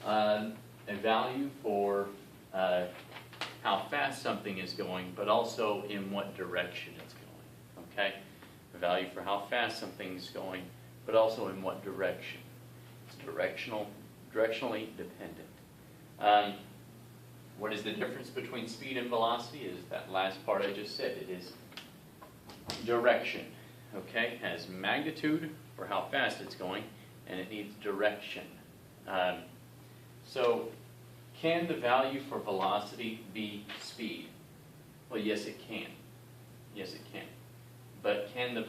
a value for how fast something is going, but also in what direction it's going, okay? A value for how fast something is going, but also in what direction. It's directionally dependent. What is the difference between speed and velocity? Is that last part I just said. It is direction, okay? It has magnitude for how fast it's going, and it needs direction. So, can the value for velocity be speed? Well, yes it can. Yes it can. But can the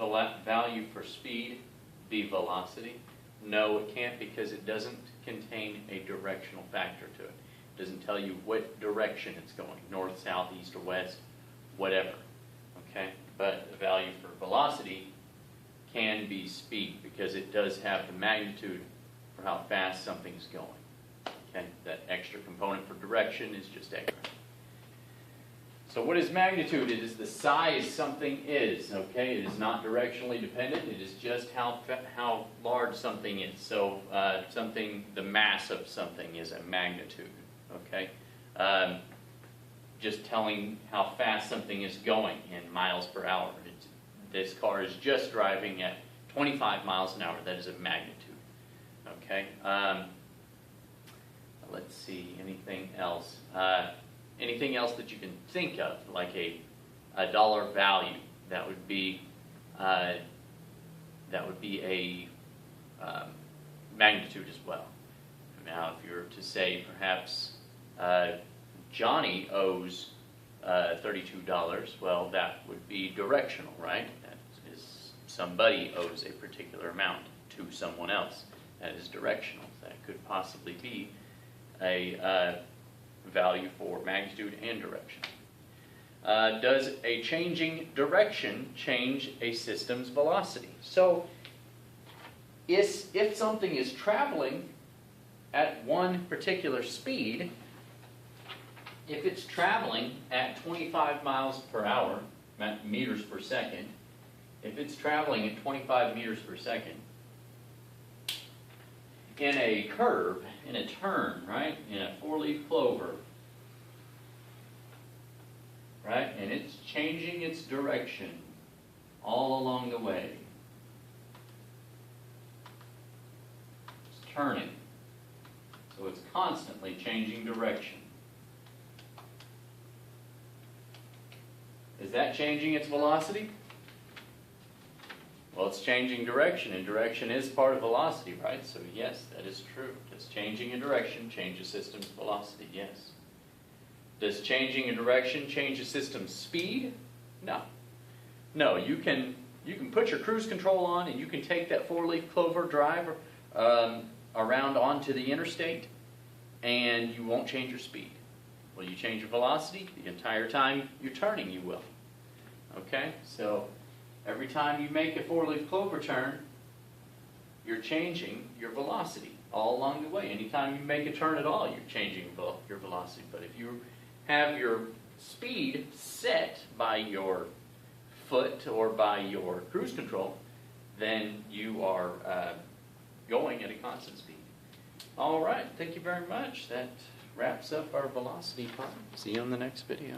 value for speed be velocity? No, it can't, because it doesn't contain a directional factor to it. It doesn't tell you what direction it's going, north, south, east, or west, whatever. Okay? But the value for velocity can be speed, because it does have the magnitude for how fast something's going. Okay? That extra component for direction is just extra. So what is magnitude? It is the size something is. Okay? It is not directionally dependent. It is just how large something is. So the mass of something is a magnitude. Okay? Just telling how fast something is going in miles per hour. This car is just driving at 25 miles an hour. That is a magnitude. Okay? Let's see, anything else? Anything else that you can think of, like a dollar value, that would be a magnitude as well. Now, if you were to say perhaps Johnny owes $32, well, that would be directional, right? That is, somebody owes a particular amount to someone else. That is directional. That could possibly be a value for magnitude and direction. Does a changing direction change a system's velocity? So, if something is traveling at one particular speed, if it's traveling at 25 miles per hour, meters per second, if it's traveling at 25 meters per second, in a curve, in a turn, right, in a four-leaf clover, right, and it's changing its direction all along the way. It's turning. So it's constantly changing direction. Is that changing its velocity? Well, it's changing direction, and direction is part of velocity, right? So yes, that is true. Does changing a direction change a system's velocity? Yes. Does changing a direction change a system's speed? No. No, you can put your cruise control on, and you can take that four-leaf clover drive around onto the interstate, and you won't change your speed. Will you change your velocity? The entire time you're turning, you will. Okay? So every time you make a four-leaf clover turn, you're changing your velocity all along the way. Anytime you make a turn at all, you're changing your velocity. But if you have your speed set by your foot or by your cruise control, then you are going at a constant speed. All right, thank you very much. That wraps up our velocity part. See you on the next video.